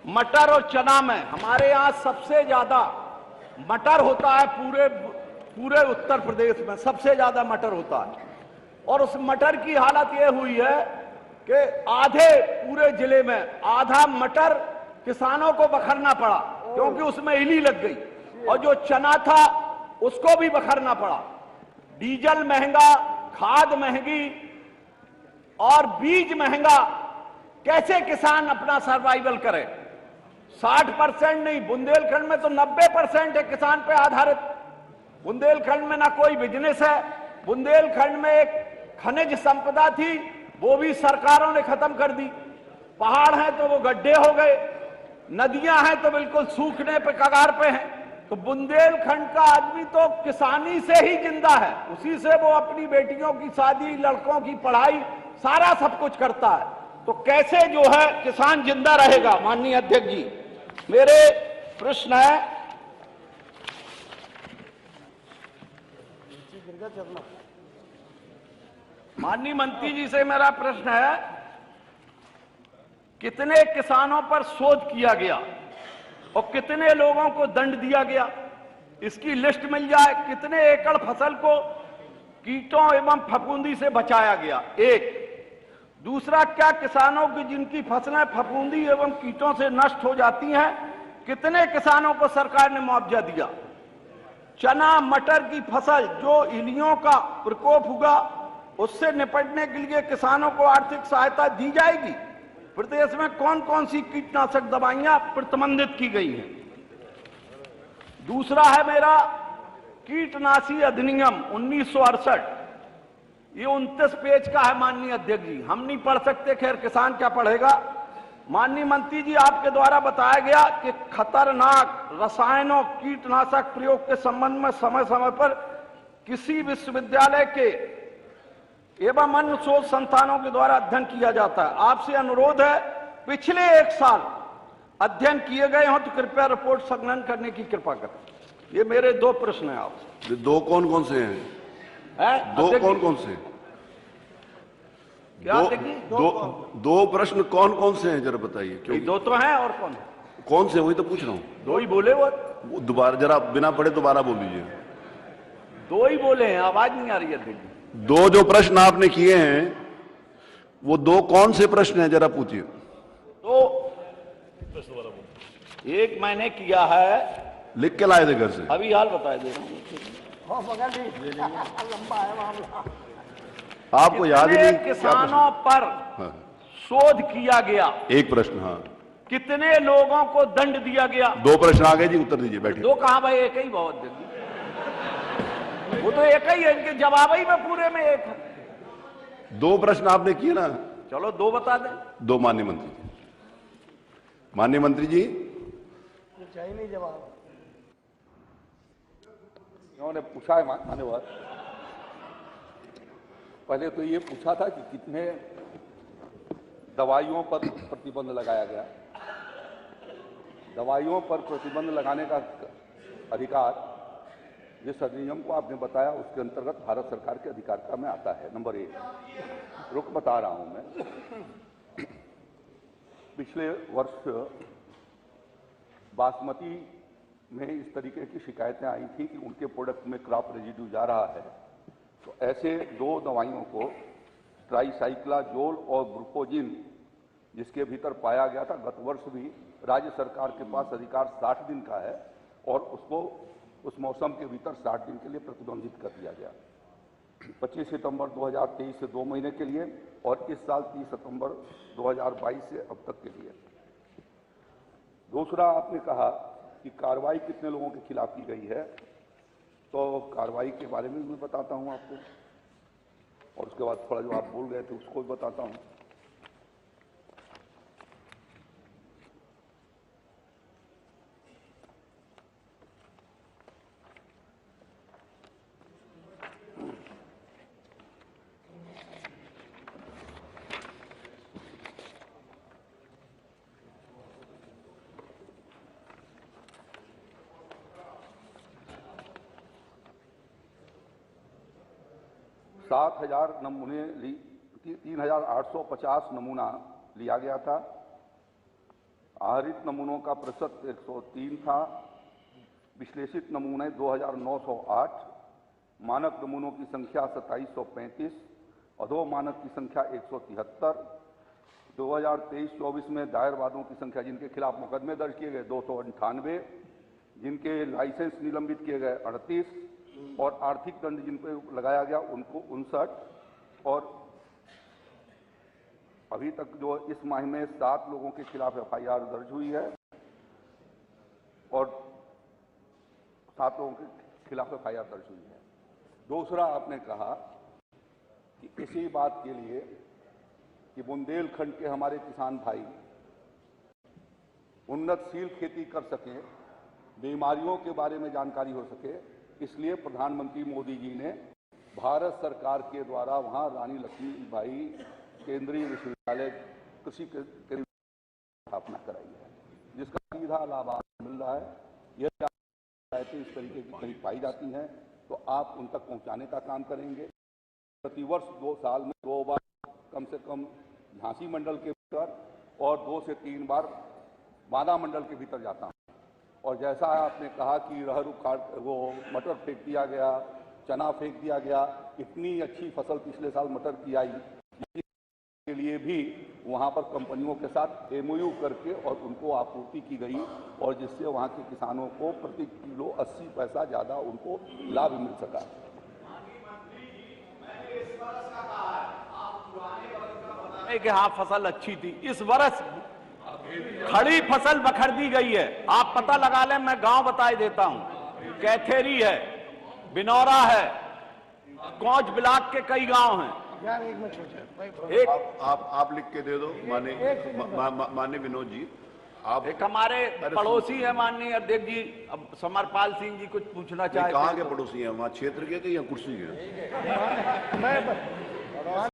मटर और चना में हमारे यहाँ सबसे ज्यादा मटर होता है। पूरे उत्तर प्रदेश में सबसे ज्यादा मटर होता है और उस मटर की हालत यह हुई है कि आधे पूरे जिले में आधा मटर किसानों को बखरना पड़ा क्योंकि उसमें इली लग गई, और जो चना था उसको भी बखरना पड़ा। डीजल महंगा, खाद महंगी और बीज महंगा, कैसे किसान अपना सर्वाइवल करे? 60% नहीं, बुंदेलखंड में तो 90% है किसान पे आधारित। बुंदेलखंड में ना कोई बिजनेस है। बुंदेलखंड में एक खनिज संपदा थी, वो भी सरकारों ने खत्म कर दी। पहाड़ हैं तो वो गड्ढे हो गए, नदियां हैं तो बिल्कुल सूखने पे कगार पे हैं। तो बुंदेलखंड का आदमी तो किसानी से ही जिंदा है, उसी से वो अपनी बेटियों की शादी, लड़कों की पढ़ाई, सारा सब कुछ करता है। तो कैसे जो है किसान जिंदा रहेगा? माननीय अध्यक्ष जी, मेरे प्रश्न है, माननीय मंत्री जी से मेरा प्रश्न है, कितने किसानों पर शोध किया गया और कितने लोगों को दंड दिया गया? इसकी लिस्ट मिल जाए। कितने एकड़ फसल को कीटों एवं फफूंदी से बचाया गया? एक। दूसरा, क्या किसानों की जिनकी फसलें फफूंदी एवं कीटों से नष्ट हो जाती हैं, कितने किसानों को सरकार ने मुआवजा दिया? चना मटर की फसल जो इलियों का प्रकोप हुआ, उससे निपटने के लिए किसानों को आर्थिक सहायता दी जाएगी? प्रदेश में कौन कौन सी कीटनाशक दवाइयां प्रतिबंधित की गई हैं? दूसरा है मेरा, कीटनाशी अधिनियम 1968, ये 29 पेज का है माननीय अध्यक्ष जी, हम नहीं पढ़ सकते, खैर किसान क्या पढ़ेगा। माननीय मंत्री जी, आपके द्वारा बताया गया कि खतरनाक रसायनों कीटनाशक प्रयोग के संबंध में समय समय पर किसी विश्वविद्यालय के एवं अन्य शोध संस्थानों के द्वारा अध्ययन किया जाता है। आपसे अनुरोध है, पिछले 1 साल अध्ययन किए गए हों तो कृपया रिपोर्ट संकलन करने की कृपा करें। ये मेरे 2 प्रश्न हैं आपसे। दो कौन कौन से हैं? दो कौन कौन से? क्या दो प्रश्न कौन कौन से हैं जरा बताइए। क्यों 2 तो हैं, और कौन से? वही तो पूछ रहा हूँ। 2 ही बोले वो दोबारा जरा बिना पढ़े दोबारा बोल दीजिए। 2 ही बोले हैं, आवाज नहीं आ रही है अध्यक्ष जी। 2 जो प्रश्न आपने किए हैं वो 2 कौन से प्रश्न हैं जरा पूछिए। तो एक मैंने किया है, लिख के लाए थे घर से, अभी हाल बता दे रहा हूं। आपको याद नहीं? किसानों पर शोध किया गया, एक प्रश्न। हाँ, कितने लोगों को दंड दिया गया? 2 प्रश्न आ गए जी, उत्तर दीजिए, बैठिए। 2 कहां भाई, एक ही बहुत जल्दी, वो तो एक ही है, इनके जवाब ही में पूरे में एक है। 2 प्रश्न आपने किए ना? चलो 2 बता दें। 2 माननीय मंत्री जी। माननीय मंत्री जी, चाहिए नहीं जवाब। इन्होंने पूछा है मान्यवर, पहले तो ये पूछा था कि कितने दवाइयों पर प्रतिबंध लगाया गया। दवाइयों पर प्रतिबंध लगाने का अधिकार जिस अधिनियम को आपने बताया उसके अंतर्गत भारत सरकार के अधिकार में आता है। नंबर 1 रुक बता रहा हूं मैं। पिछले वर्ष बासमती में इस तरीके की शिकायतें आई थी कि उनके प्रोडक्ट में क्रॉप रेजिड्यू जा रहा है, तो ऐसे 2 दवाइयों को ट्राइसाइक्लाजोल और ग्लूकोजिन जिसके भीतर पाया गया था, गत वर्ष भी राज्य सरकार के पास अधिकार 60 दिन का है और उसको उस मौसम के भीतर 60 दिन के लिए प्रतिबंधित कर दिया गया। 25 सितंबर 2023 से 2 महीने के लिए और इस साल 30 सितंबर 2022 से अब तक के लिए। दूसरा, आपने कहा कि कार्रवाई कितने लोगों के खिलाफ की गई है, तो कार्रवाई के बारे में मैं बताता हूं आपको, और उसके बाद थोड़ा जो आप बोल गए थे उसको भी बताता हूं। सात 7,000 नमूने 3,850 नमूना लिया गया था। आहरित नमूनों का प्रतिशत 103 था। विश्लेषित नमूने 2908, मानक नमूनों की संख्या 2735, अधो मानक की संख्या 173। 2023-24 में दायर वादों की संख्या जिनके खिलाफ मुकदमे दर्ज किए गए 298, जिनके लाइसेंस निलंबित किए गए 38 और आर्थिक दंड जिन पर लगाया गया उनको 59। और अभी तक जो इस माह में 7 लोगों के खिलाफ FIR दर्ज हुई है और 7 लोगों के खिलाफ FIR दर्ज हुई है। दूसरा, आपने कहा कि इसी बात के लिए कि बुंदेलखंड के हमारे किसान भाई उन्नतशील खेती कर सकें, बीमारियों के बारे में जानकारी हो सके, इसलिए प्रधानमंत्री मोदी जी ने भारत सरकार के द्वारा वहां रानी लक्ष्मीबाई केंद्रीय विश्वविद्यालय कृषि केंद्र स्थापना कराई है, जिसका सीधा लाभ मिल रहा है। यदि शिकायतें इस तरीके की कहीं पाई जाती हैं तो आप उन तक पहुंचाने का काम करेंगे। प्रतिवर्ष 2 साल में 2 बार कम से कम झांसी मंडल के भीतर और 2 से 3 बार बांदा मंडल के भीतर जाता हूं। और जैसा आपने कहा कि रहर उखाड़ वो मटर फेंक दिया गया, चना फेंक दिया गया, इतनी अच्छी फसल पिछले साल मटर की आई, के लिए भी वहां पर कंपनियों के साथ MOU करके और उनको आपूर्ति की गई और जिससे वहां के किसानों को प्रति किलो 80 पैसा ज्यादा उनको लाभ मिल सका। कि हाँ फसल अच्छी थी, इस वर्ष खड़ी फसल बखर दी गई है। आप पता लगा लें, मैं गांव बता देता हूं। कैथेरी है, बिनौरा है, कौच ब्लॉक के कई गांव हैं। यार एक मिनट सोचा, एक आप लिख के दे दो माननीय विनोद जी। आप एक हमारे पड़ोसी है माननीय अध्यक्ष जी, अब समरपाल सिंह जी कुछ पूछना चाहते हैं। कहाँ के पड़ोसी हैं, वहाँ क्षेत्र के या कुर्सी के? मैं